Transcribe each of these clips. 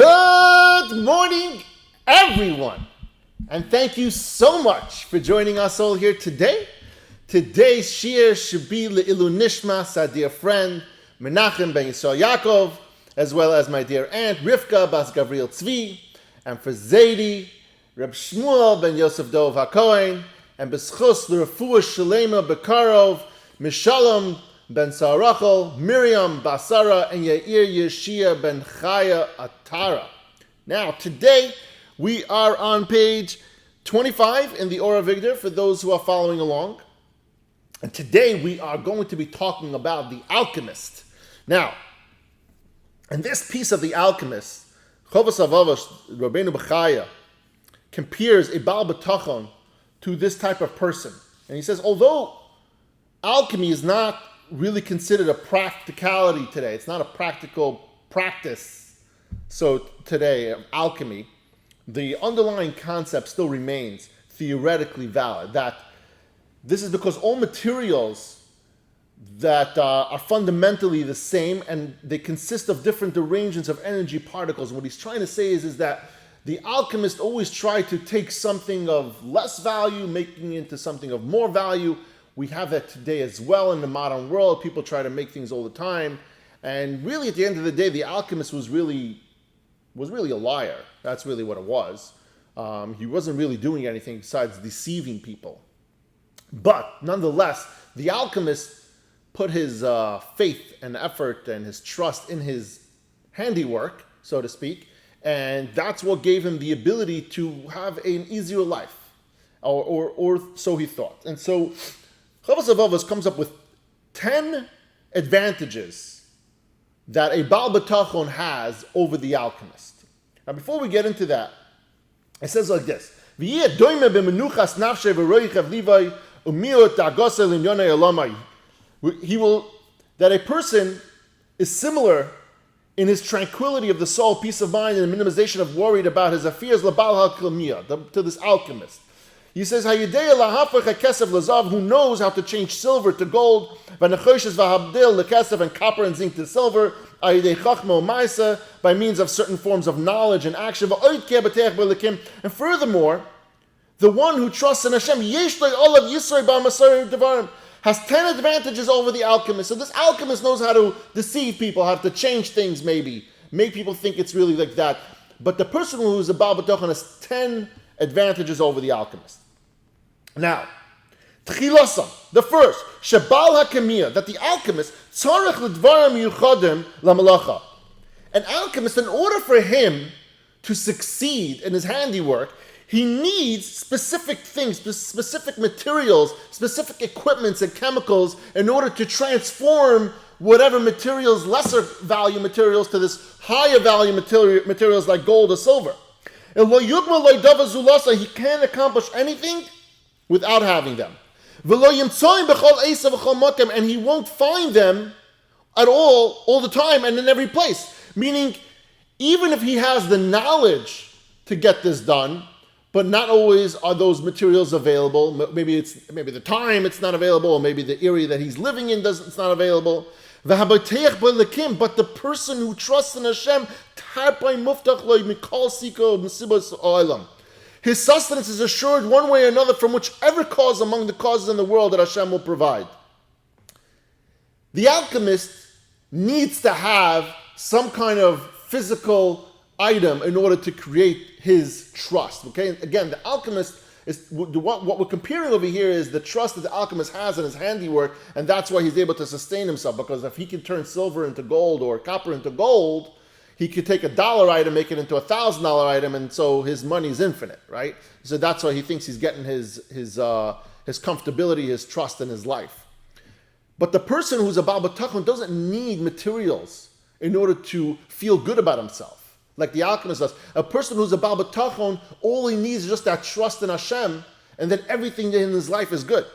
Good morning, everyone, and thank you so much for joining us all here today. Today's shiur should be le'ilu nishmas, our dear friend Menachem ben Yisrael Yaakov, as well as my dear aunt Rivka bas Gavriel Tzvi, and for Zaidi, Reb Shmuel ben Yosef Dov HaKohen, and b'schus l'refuah shalema bekarov, Mishalom ben Sarachel, Miriam Basara, and Yair Yeshia ben Chaya Atara. Now, today we are on page 25 in the Avigdor for those who are following along. And today we are going to be talking about the Alchemist. Now, in this piece of the Alchemist, Rav Av Rabbeinu Bechaya compares a Baal Bitachon to this type of person. And he says, although alchemy is not really considered a practicality today, it's not a practical practice, so today, alchemy, the underlying concept still remains theoretically valid, that this is because all materials that are fundamentally the same and they consist of different arrangements of energy particles. And what he's trying to say is that the alchemist always tried to take something of less value, making it into something of more value. We have that today as well in the modern world. People try to make things all the time. And really, at the end of the day, the alchemist was really a liar. That's really what it was. He wasn't really doing anything besides deceiving people. But nonetheless, the alchemist put his faith and effort and his trust in his handiwork, so to speak, and that's what gave him the ability to have an easier life, or so he thought. And so Rav Av comes up with 10 advantages that a Baal Bitachon has over the alchemist. Now, before we get into that, it says like this: he will, that a person is similar in his tranquility of the soul, peace of mind, and the minimization of worried about his affairs, to this alchemist. He says, who knows how to change silver to gold, and copper and zinc to silver, by means of certain forms of knowledge and action. And furthermore, the one who trusts in Hashem has 10 advantages over the alchemist. So this alchemist knows how to deceive people, how to change things maybe, make people think it's really like that. But the person who's a Baal Bitachon has 10 advantages over the alchemist. Now, the first, that the alchemist, an alchemist, in order for him to succeed in his handiwork, he needs specific things, specific materials, specific equipments and chemicals in order to transform whatever materials, lesser value materials, to this higher value materials like gold or silver. He can't accomplish anything without having them. And he won't find them at all the time and in every place. Meaning, even if he has the knowledge to get this done, but not always are those materials available. Maybe the time it's not available, or maybe the area that he's living in it's not available. But the person who trusts in Hashem, his sustenance is assured one way or another from whichever cause among the causes in the world that Hashem will provide. The alchemist needs to have some kind of physical item in order to create his trust. Okay, again, the alchemist is what we're comparing over here is the trust that the alchemist has in his handiwork, and that's why he's able to sustain himself. Because if he can turn silver into gold or copper into gold, he could take $1 item, make it into $1,000 item, and so his money is infinite, right? So that's why he thinks he's getting his comfortability, his trust in his life. But the person who's a Baal Bitachon doesn't need materials in order to feel good about himself, like the alchemist does. A person who's a Baal Bitachon, all he needs is just that trust in Hashem, and then everything in his life is good.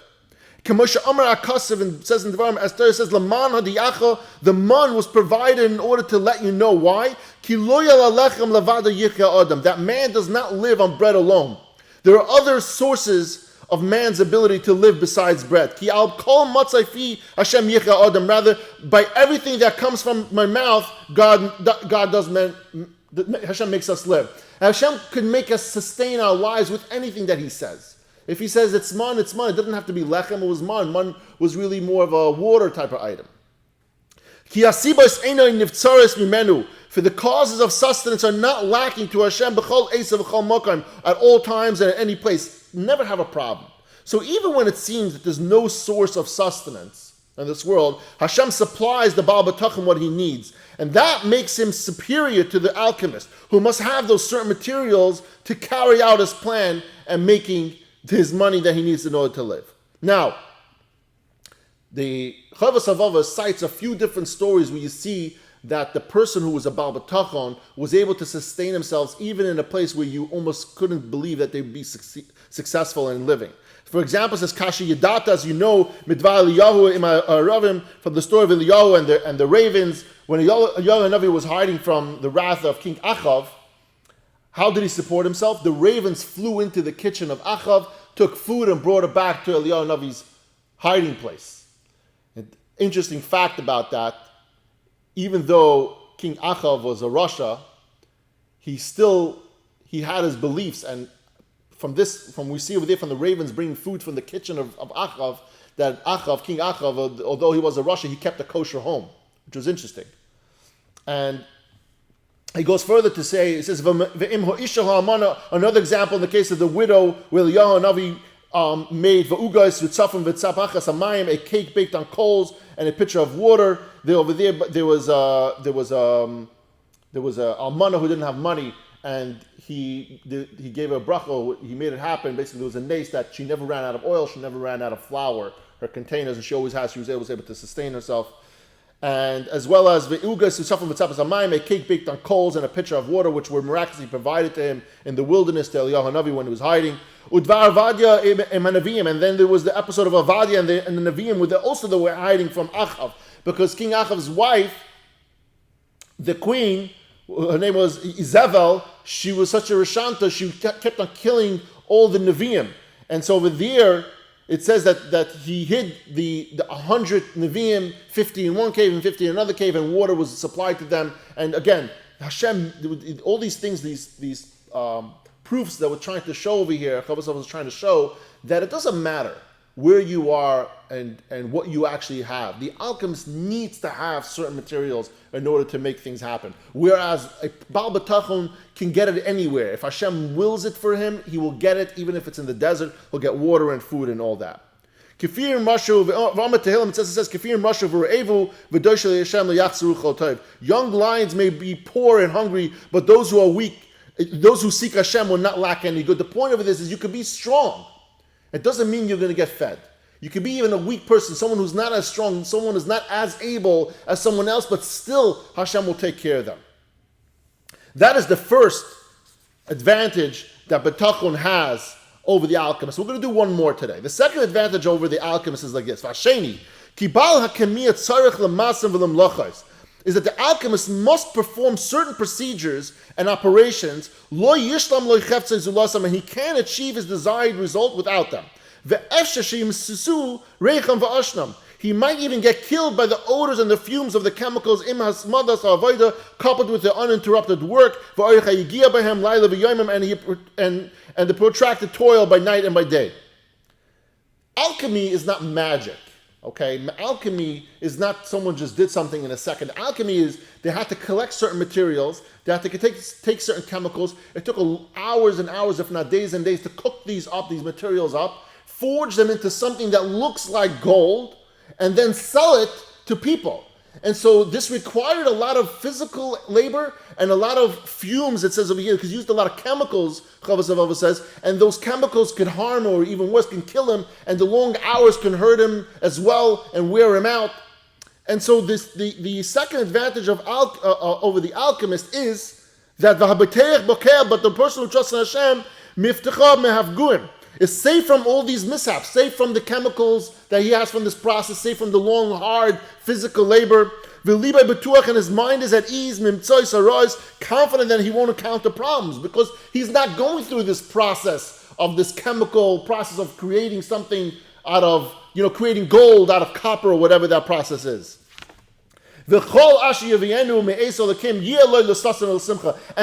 Kamosha Amar Akasav, and says in Devarim, as Torah says, Laman hadiyacha, the man was provided in order to let you know why. Ki lo yalalechem levada yichya adam, that man does not live on bread alone. There are other sources of man's ability to live besides bread. Ki al kol matzai fi Hashem yichya adam, rather by everything that comes from my mouth, God does Hashem makes us live. And Hashem could make us sustain our lives with anything that He says. If He says it's man, it's man. It doesn't have to be lechem, it was man. Man was really more of a water type of item. For the causes of sustenance are not lacking to Hashem at all times and at any place. Never have a problem. So even when it seems that there's no source of sustenance in this world, Hashem supplies the Baal Bitachon what he needs. And that makes him superior to the alchemist, who must have those certain materials to carry out his plan and making his money that he needs in order to live. Now, the Rav Av cites a few different stories where you see that the person who was a Baal Bitachon was able to sustain themselves even in a place where you almost couldn't believe that they'd be successful in living. For example, it says Kashi Yadata, as you know, Midvar Eliyahu Ravim, from the story of Eliyahu and the ravens, when Eliyahu Navi was hiding from the wrath of King Achav, how did he support himself? The ravens flew into the kitchen of Achav, took food and brought it back to Eliyahu Navi's hiding place. An interesting fact about that, even though King Achav was a Rasha, he had his beliefs, and from we see over there from the ravens bringing food from the kitchen of Achav, that King Achav, although he was a Rasha, he kept a kosher home, which was interesting. And he goes further to say, he says, another example in the case of the widow, where Eliyahu Navi made a cake baked on coals and a pitcher of water. Over there was a almana who didn't have money, and he gave her a bracha. He made it happen. Basically, there was a nace that she never ran out of oil, she never ran out of flour, her containers, and she always was able to sustain herself. And as well as a cake baked on coals and a pitcher of water, which were miraculously provided to him in the wilderness to Eliyahu Navi when he was hiding. And then there was the episode of Avadia and the Nevi'im, where they were hiding from Achav, because King Achav's wife, the queen, her name was Izebel, she was such a Rishanta, she kept on killing all the Nevi'im. And so over there, it says that he hid the 100 Nevi'im, 50 in one cave and 50 in another cave, and water was supplied to them. And again, Hashem, all these things, these proofs that we're trying to show over here, Chavos was trying to show that it doesn't matter where you are and what you actually have. The alchemist needs to have certain materials in order to make things happen. Whereas a Baal Bitachon can get it anywhere. If Hashem wills it for him, he will get it. Even if it's in the desert, he'll get water and food and all that. Kefir Mashu, it says, Kefir Mashu v're'evu v'doshel Hashem l'yachzeru chol. Young lions may be poor and hungry, but those who are weak, those who seek Hashem will not lack any good. The point of this is you can be strong. It doesn't mean you're going to get fed. You could be even a weak person, someone who's not as strong, someone who's not as able as someone else, but still Hashem will take care of them. That is the first advantage that Bitachon has over the alchemist. We're going to do one more today. The second advantage over the alchemist is like this. Vasheni, kibal hakemiyat tzarich lemasim v'lemlochos, is that the alchemist must perform certain procedures and operations, lo yishlam lo ycheftzei zulasam, and he can achieve his desired result without them. Ve'efshashim sisu reichem va'ashnam. He might even get killed by the odors and the fumes of the chemicals im hasmadas ha'avoda, coupled with the uninterrupted work, va'oricha yigia b'hem laila v'yoimim, and the protracted toil by night and by day. Alchemy is not magic. Okay, alchemy is not someone just did something in a second. Alchemy is they had to collect certain materials, they had to take certain chemicals. It took hours and hours, if not days and days, to cook these materials up, forge them into something that looks like gold, and then sell it to people. And so this required a lot of physical labor and a lot of fumes, it says over here, because he used a lot of chemicals, Chavos Av says, and those chemicals could harm, or even worse, can kill him, and the long hours can hurt him as well and wear him out. And so the second advantage of over the alchemist is that but the person who trusts in Hashem, miftecha mehavguim, is safe from all these mishaps, safe from the chemicals that he has from this process, safe from the long, hard physical labor. V'libay betuach, and his mind is at ease, mimtzoi sarais, confident that he won't encounter problems because he's not going through this process of this chemical process of creating something out of, creating gold out of copper or whatever that process is. And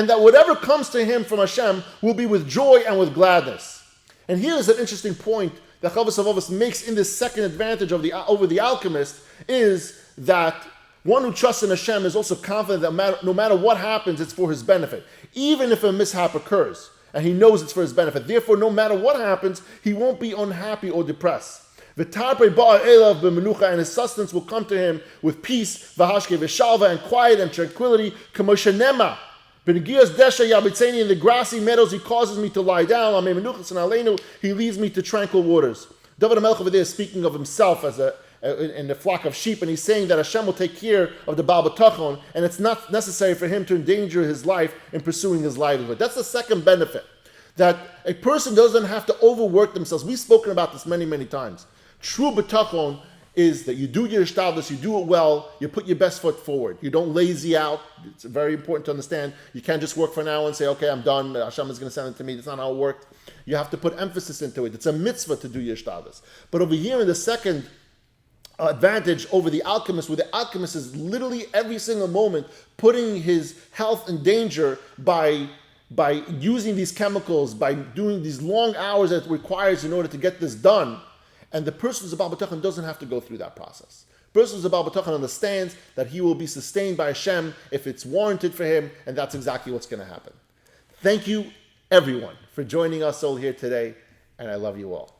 that whatever comes to him from Hashem will be with joy and with gladness. And here is an interesting point that Rav Av makes in this second advantage over the Alchemist, is that one who trusts in Hashem is also confident that no matter what happens, it's for his benefit. Even if a mishap occurs, and he knows it's for his benefit. Therefore, no matter what happens, he won't be unhappy or depressed. And his sustenance will come to him with peace, and quiet and tranquility. In the grassy meadows, he causes me to lie down. He leads me to tranquil waters. David HaMelech over there is speaking of himself as in the flock of sheep, and he's saying that Hashem will take care of the Bitachon, and it's not necessary for him to endanger his life in pursuing his livelihood. That's the second benefit, that a person doesn't have to overwork themselves. We've spoken about this many, many times. True Bitachon is that you do your ishtadlus, you do it well, you put your best foot forward. You don't lazy out. It's very important to understand. You can't just work for an hour and say, okay, I'm done, Hashem is going to send it to me. That's not how it works. You have to put emphasis into it. It's a mitzvah to do your ishtadlus. But over here in the second advantage over the Alchemist, where the Alchemist is literally every single moment putting his health in danger by using these chemicals, by doing these long hours that it requires in order to get this done. And the person who's a Baal Bitachon doesn't have to go through that process. The person who's a Baal Bitachon understands that he will be sustained by Hashem if it's warranted for him, and that's exactly what's going to happen. Thank you, everyone, for joining us all here today, and I love you all.